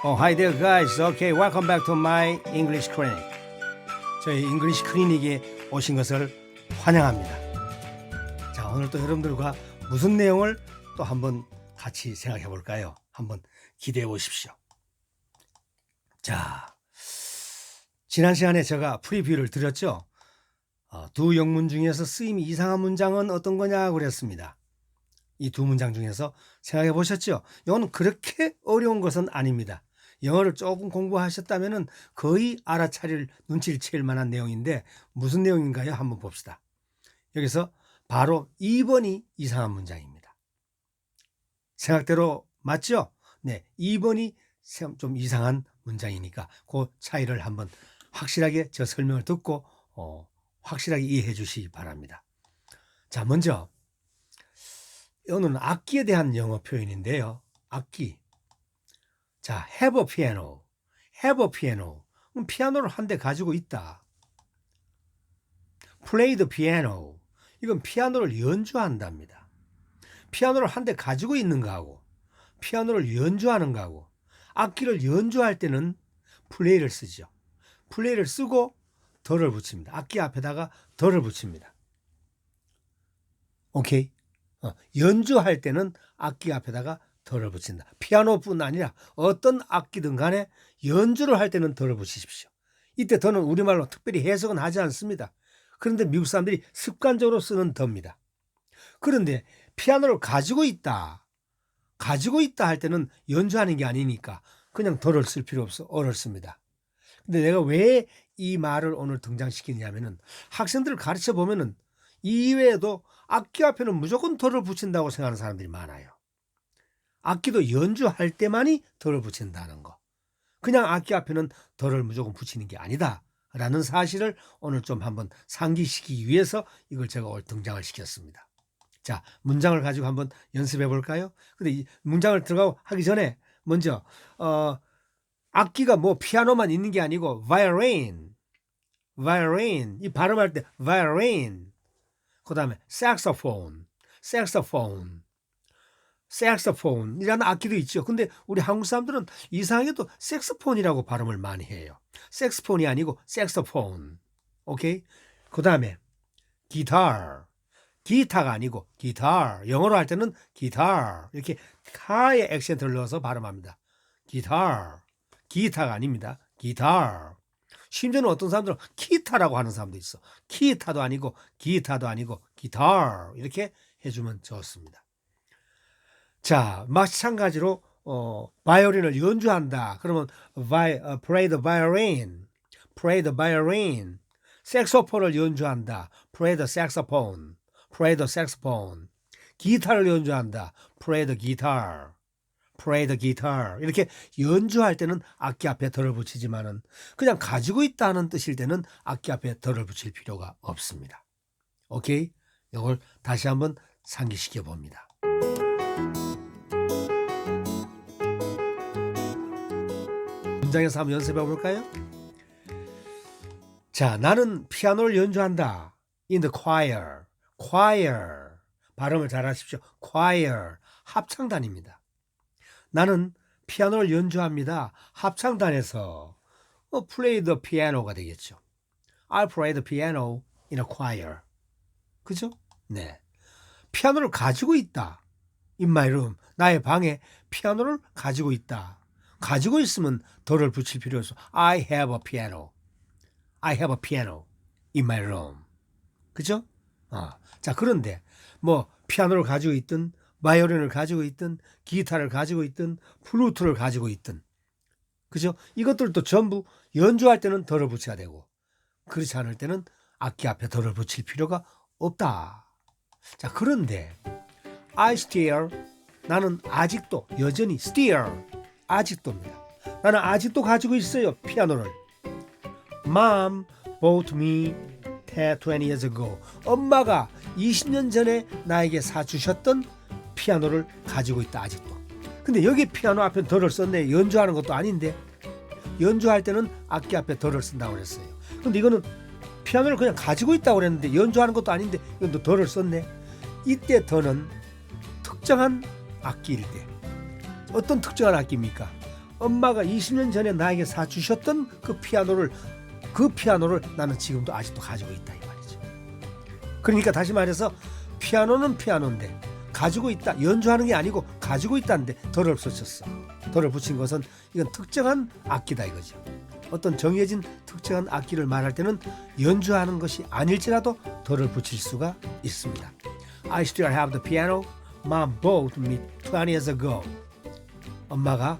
Oh, hi there, guys. Okay, welcome back to my English Clinic. 저희 잉글리시 클리닉에 오신 것을 환영합니다. 자, 오늘 또 여러분들과 무슨 내용을 또 한번 같이 생각해 볼까요? 한번 기대해 보십시오. 자, 지난 시간에 제가 프리뷰를 드렸죠. 두 영문 중에서 쓰임이 이상한 문장은 어떤 거냐고 그랬습니다. 이 두 문장 중에서 생각해 보셨죠? 이거는 그렇게 어려운 것은 아닙니다. 영어를 조금 공부하셨다면 거의 알아차릴 눈치를 채울 만한 내용인데 무슨 내용인가요? 한번 봅시다. 여기서 바로 2번이 이상한 문장입니다. 생각대로 맞죠? 네, 2번이 좀 이상한 문장이니까 그 차이를 한번 확실하게 저 설명을 듣고 확실하게 이해해 주시기 바랍니다. 자, 먼저 이거는 악기에 대한 영어 표현인데요. 악기. 자, have a piano. have a piano. 그럼 피아노를 한 대 가지고 있다. play the piano. 이건 피아노를 연주한답니다. 피아노를 한 대 가지고 있는 거하고 피아노를 연주하는 거하고 악기를 연주할 때는 play를 쓰죠. play를 쓰고 더를 붙입니다. 악기 앞에다가 더를 붙입니다. 오케이? 연주할 때는 악기 앞에다가 더를 붙인다. 피아노뿐 아니라 어떤 악기든 간에 연주를 할 때는 더를 붙이십시오. 이때 더는 우리말로 특별히 해석은 하지 않습니다. 그런데 미국 사람들이 습관적으로 쓰는 더입니다. 그런데 피아노를 가지고 있다 할 때는 연주하는 게 아니니까 그냥 더를 쓸 필요 없어 어렵습니다. 근데 내가 왜 이 말을 오늘 등장시키냐면은 학생들을 가르쳐 보면은 이외에도 악기 앞에는 무조건 더를 붙인다고 생각하는 사람들이 많아요. 악기도 연주할 때만이 더를 붙인다는 거. 그냥 악기 앞에는 더를 무조건 붙이는 게 아니다 라는 사실을 오늘 좀 한번 상기시키기 위해서 이걸 제가 오늘 등장을 시켰습니다. 자, 문장을 가지고 한번 연습해 볼까요? 근데 이 문장을 들어가고 하기 전에 먼저 악기가 뭐 피아노만 있는 게 아니고 violin 이 발음할 때 violin 그 다음에 saxophone이라는 악기도 있죠. 근데 우리 한국 사람들은 이상하게도 색스폰이라고 발음을 많이 해요. 색스폰이 아니고 saxophone. 오케이? 그 다음에 기타가 아니고 기타. 영어로 할 때는 기타. 이렇게 카의 액센트를 넣어서 발음합니다. 기타가 아닙니다. 기타. 심지어는 어떤 사람들은 기타라고 하는 사람도 있어. 기타도 아니고 기타도 아니고 기타 이렇게 해주면 좋습니다. 자, 마찬가지로 바이올린을 연주한다. 그러면 play the violin. 색소폰을 연주한다. play the saxophone. 기타를 연주한다. play the guitar. 이렇게 연주할 때는 악기 앞에 더를 붙이지만은 그냥 가지고 있다는 뜻일 때는 악기 앞에 더를 붙일 필요가 없습니다. 오케이? 이걸 다시 한번 상기시켜 봅니다. 문장에서 한번 연습해 볼까요? 자, 나는 피아노를 연주한다. In the choir. 발음을 잘 하십시오. choir. 합창단입니다. 나는 피아노를 연주합니다. 합창단에서 play the piano가 되겠죠. I'll play the piano in a choir. 그죠? 네. 피아노를 가지고 있다. In my room. 나의 방에 피아노를 가지고 있다. 가지고 있으면 더를 붙일 필요 없어. I have a piano in my room. 그죠? 자, 그런데 뭐 피아노를 가지고 있든 바이올린을 가지고 있든 기타를 가지고 있든 플루트를 가지고 있든 그죠? 이것들도 전부 연주할 때는 더를 붙여야 되고 그렇지 않을 때는 악기 앞에 더를 붙일 필요가 없다. 자, 그런데 I still 나는 아직도 여전히 still 아직도입니다. 나는 아직도 가지고 있어요. 피아노를. Mom bought me 20 years ago. 엄마가 20년 전에 나에게 사주셨던 피아노를 가지고 있다. 아직도. 근데 여기 피아노 앞에 더를 썼네. 연주하는 것도 아닌데 연주할 때는 악기 앞에 더를 쓴다고 그랬어요. 근데 이거는 피아노를 그냥 가지고 있다고 그랬는데 연주하는 것도 아닌데 이건 더를 썼네. 이때 더는 특정한 악기일 때 어떤 특정한 악기입니까? 엄마가 20년 전에 나에게 사주셨던 그 피아노를 나는 지금도 아직도 가지고 있다 이 말이죠. 그러니까 다시 말해서 피아노는 피아노인데 가지고 있다, 연주하는 게 아니고 가지고 있다는데 덜을 붙였어. 덜을 붙인 것은 이건 특정한 악기다 이거죠. 어떤 정해진 특정한 악기를 말할 때는 연주하는 것이 아닐지라도 덜을 붙일 수가 있습니다. I still have the piano Mom bought me 20 years ago. 엄마가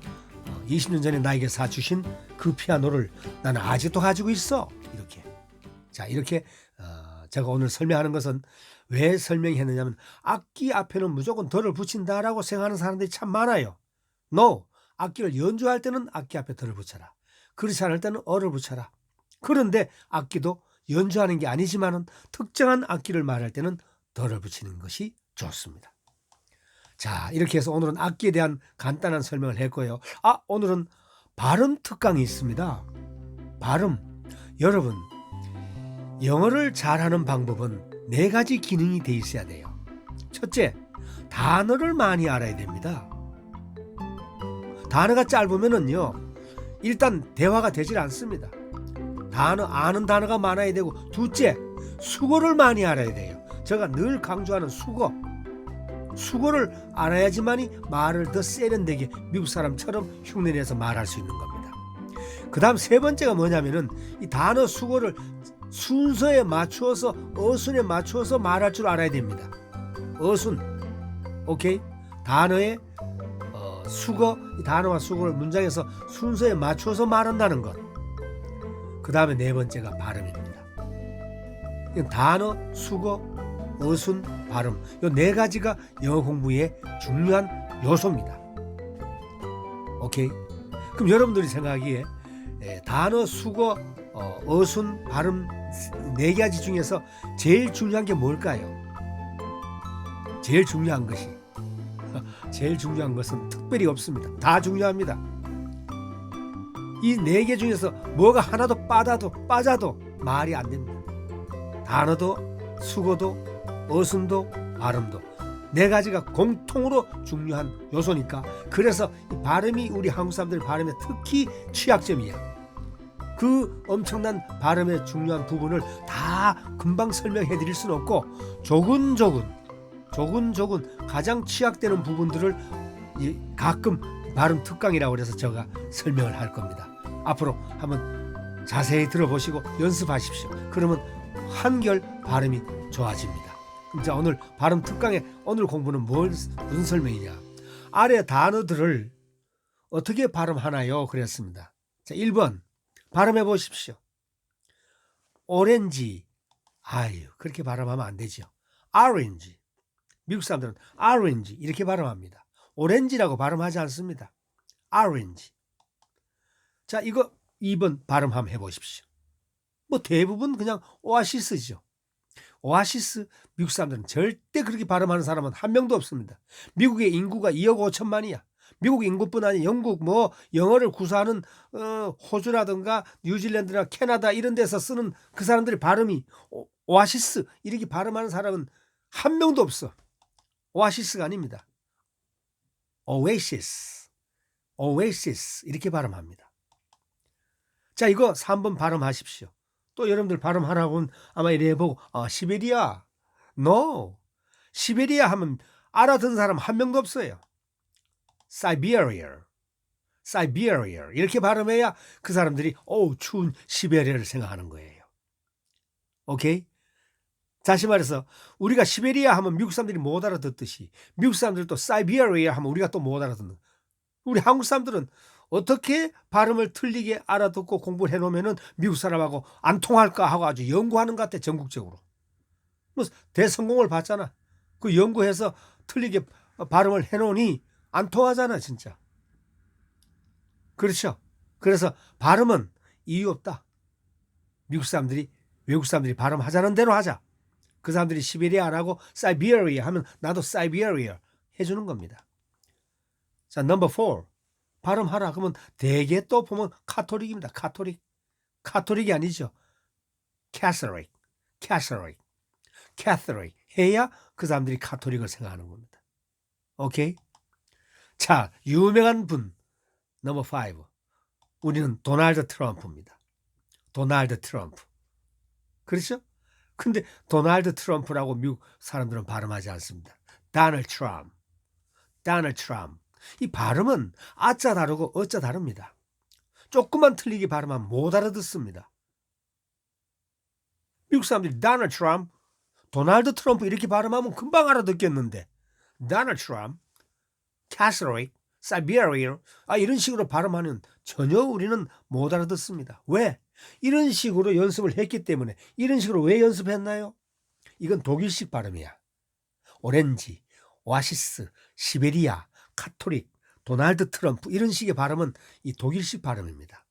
20년 전에 나에게 사주신 그 피아노를 나는 아직도 가지고 있어. 이렇게. 자, 이렇게 제가 오늘 설명하는 것은 왜 설명했느냐면 악기 앞에는 무조건 덜을 붙인다라고 생각하는 사람들이 참 많아요. No. 악기를 연주할 때는 악기 앞에 덜을 붙여라. 그렇지 않을 때는 어를 붙여라. 그런데 악기도 연주하는 게 아니지만은 특정한 악기를 말할 때는 덜을 붙이는 것이 좋습니다. 자, 이렇게 해서 오늘은 악기에 대한 간단한 설명을 했고요. 오늘은 발음 특강이 있습니다. 발음. 여러분, 영어를 잘하는 방법은 4가지 기능이 돼 있어야 돼요. 첫째, 단어를 많이 알아야 됩니다. 단어가 짧으면은요, 일단 대화가 되질 않습니다. 아는 단어가 많아야 되고, 둘째, 수거를 많이 알아야 돼요. 제가 늘 강조하는 수거. 수거를 알아야지만이 말을 더 세련되게 미국 사람처럼 흉내내서 말할 수 있는 겁니다. 그 다음 세 번째가 뭐냐면은 이 단어 수거를 순서에 맞추어서 어순에 맞추어서 말할 줄 알아야 됩니다. 어순, 오케이? 단어의 수거, 이 단어와 수거를 문장에서 순서에 맞추어서 말한다는 것. 그 다음에 네 번째가 발음입니다. 단어, 수거, 어순, 발음, 이 4가지가 영어 공부의 중요한 요소입니다. 오케이? 그럼 여러분들이 생각하기에 단어, 수거, 어순, 발음 4가지 중에서 제일 중요한 게 뭘까요? 제일 중요한 것은 특별히 없습니다. 다 중요합니다. 이 4개 중에서 뭐가 하나도 빠져도 말이 안 됩니다. 단어도 수거도 어순도 발음도 4가지가 공통으로 중요한 요소니까, 그래서 이 발음이 우리 한국 사람들 발음에 특히 취약점이야. 그 엄청난 발음의 중요한 부분을 다 금방 설명해 드릴 수는 없고, 조근조근 가장 취약되는 부분들을 가끔 발음 특강이라고 해서 제가 설명을 할 겁니다. 앞으로 한번 자세히 들어보시고 연습하십시오. 그러면 한결 발음이 좋아집니다. 자, 오늘 발음 특강의 오늘 공부는 무슨 설명이냐? 아래 단어들을 어떻게 발음하나요? 그랬습니다. 자, 1번 발음해 보십시오. 오렌지. 그렇게 발음하면 안 되죠. 오렌지. 미국 사람들은 오렌지 이렇게 발음합니다. 오렌지라고 발음하지 않습니다. 오렌지. 자, 이거 2번 발음 한번 해보십시오. 대부분 그냥 오아시스죠. 오아시스. 미국 사람들은 절대 그렇게 발음하는 사람은 한 명도 없습니다. 미국의 인구가 2억 5천만이야. 미국 인구뿐 아니라 영국 영어를 구사하는 호주라든가 뉴질랜드나 캐나다 이런 데서 쓰는 그 사람들의 발음이 오아시스 이렇게 발음하는 사람은 한 명도 없어. 오아시스가 아닙니다. 오에시스 이렇게 발음합니다. 자, 이거 3번 발음하십시오. 또 여러분들 발음하라고 아마 이래 보고 시베리아. No. 시베리아 하면 알아듣는 사람 한 명도 없어요. Siberia 이렇게 발음해야 그 사람들이 추운 시베리아를 생각하는 거예요. 오케이? 다시 말해서 우리가 시베리아 하면 미국 사람들이 못 알아듣듯이 미국 사람들도 사이베리아 하면 우리가 또 못 알아듣는, 우리 한국 사람들은 어떻게 발음을 틀리게 알아듣고 공부를 해놓으면 미국 사람하고 안 통할까 하고 아주 연구하는 것 같아. 전국적으로 대성공을 봤잖아. 그 연구해서 틀리게 발음을 해놓으니 안 통하잖아 진짜. 그렇죠? 그래서 발음은 이유 없다. 외국 사람들이 발음하자는 대로 하자. 그 사람들이 시베리아 안 하고 사이베리아 하면 나도 사이베리아 해주는 겁니다. 자, 넘버 4 발음하라 그러면 대개 또 보면 카톨릭입니다. 카톨릭이 아니죠. 캐서릭 해야 그 사람들이 카톨릭을 생각하는 겁니다. 오케이? 자, 유명한 분 넘버 5. 우리는 도널드 트럼프입니다. 도널드 트럼프. 그렇죠? 근데 도널드 트럼프라고 미국 사람들은 발음하지 않습니다. 도널드 트럼프. 도널드 트럼프. 이 발음은 아자 다르고 어자 다릅니다. 조금만 틀리게 발음하면 못 알아듣습니다. 미국 사람들이 도널드 트럼프, 도널드 트럼프 이렇게 발음하면 금방 알아듣겠는데 도널드 트럼프, 캐서릭, 사이베리아 이런 식으로 발음하면 전혀 우리는 못 알아듣습니다. 왜? 이런 식으로 연습을 했기 때문에. 이런 식으로 왜 연습했나요? 이건 독일식 발음이야. 오렌지, 오아시스, 시베리아, 카톨릭, 도널드 트럼프 이런 식의 발음은 이 독일식 발음입니다.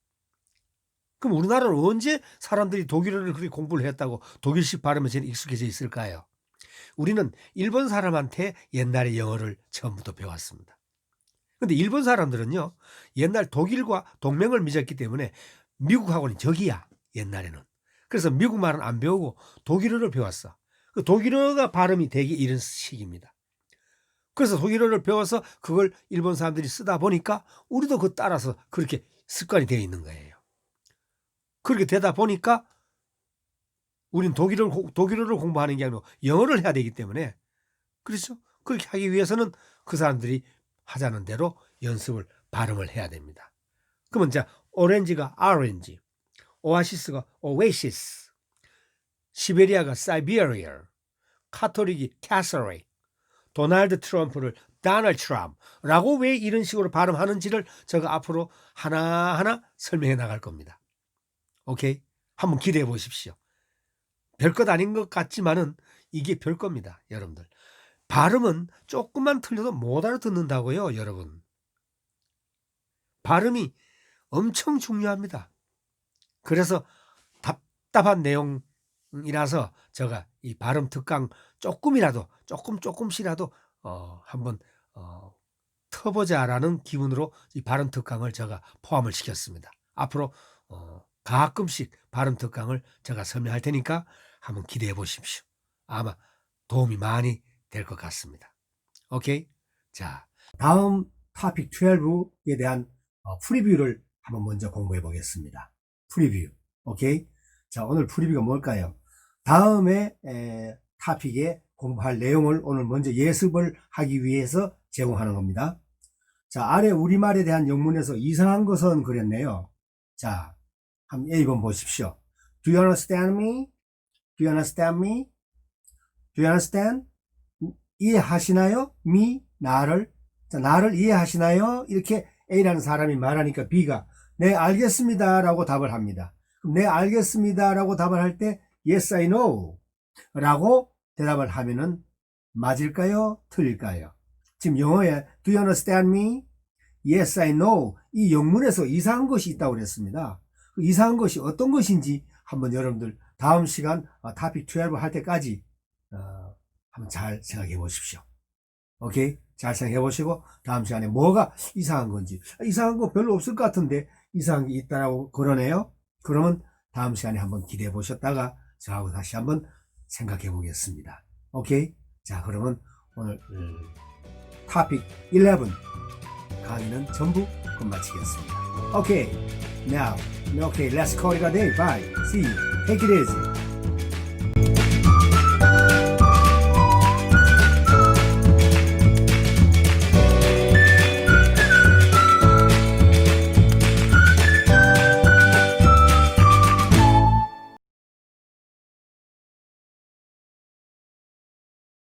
그럼 우리나라는 언제 사람들이 독일어를 그렇게 공부를 했다고 독일식 발음에 제일 익숙해져 있을까요? 우리는 일본 사람한테 옛날에 영어를 처음부터 배웠습니다. 근데 일본 사람들은요, 옛날 독일과 동맹을 맺었기 때문에 미국하고는 적이야, 옛날에는. 그래서 미국 말은 안 배우고 독일어를 배웠어. 그 독일어가 발음이 되게 이런 식입니다. 그래서 독일어를 배워서 그걸 일본 사람들이 쓰다 보니까 우리도 그 따라서 그렇게 습관이 되어 있는 거예요. 그렇게 되다 보니까 우린 독일어를 공부하는 게 아니고 영어를 해야 되기 때문에, 그렇죠? 그렇게 하기 위해서는 그 사람들이 하자는 대로 연습을, 발음을 해야 됩니다. 그러면 자, 오렌지가 오렌지, 오아시스가 오에시스, 시베리아가 사이베리아, 카톨릭이 캐서릭, 도널드 트럼프를 도널드 트럼프라고 왜 이런 식으로 발음하는지를 제가 앞으로 하나하나 설명해 나갈 겁니다. 오케이? 한번 기대해 보십시오. 별것 아닌 것 같지만은 이게 별 겁니다, 여러분들. 발음은 조금만 틀려도 못 알아듣는다고요, 여러분. 발음이 엄청 중요합니다. 그래서 답답한 내용이라서 제가 이 발음 특강 조금씩이라도 한번 터보자라는 기분으로 이 발음 특강을 제가 포함을 시켰습니다. 앞으로 가끔씩 발음 특강을 제가 설명할 테니까 한번 기대해 보십시오. 아마 도움이 많이 될 것 같습니다. 오케이? 자, 다음 토픽 12에 대한 프리뷰를 한번 먼저 공부해 보겠습니다. 프리뷰. 오케이? 자, 오늘 프리뷰가 뭘까요? 다음에 토픽에 공부할 내용을 오늘 먼저 예습을 하기 위해서 제공하는 겁니다. 자, 아래 우리말에 대한 영문에서 이상한 것은 그랬네요. 자, 한번 A번 보십시오. Do you understand me? Do you understand me? Do you understand? 이해하시나요? me, 나를. 자, 나를 이해하시나요? 이렇게 A라는 사람이 말하니까 B가 네, 알겠습니다 라고 답을 합니다. 그럼 네, 알겠습니다 라고 답을 할 때 Yes, I know 라고 대답을 하면은 맞을까요? 틀릴까요? 지금 영어에 Do you understand me? Yes, I know. 이 영문에서 이상한 것이 있다고 그랬습니다. 그 이상한 것이 어떤 것인지 한번 여러분들 다음 시간 토픽 12 할 때까지 한번 잘 생각해 보십시오. 오케이? 잘 생각해 보시고 다음 시간에 뭐가 이상한 건지, 이상한 거 별로 없을 것 같은데 이상한 게 있다라고 그러네요. 그러면 다음 시간에 한번 기대해 보셨다가 저하고 다시 한번 생각해 보겠습니다. 오케이? 자, 그러면 오늘 토픽 11 강의는 전부 끝마치겠습니다. 오케이. Now, okay, let's call it a day. Bye. See you. Take it easy.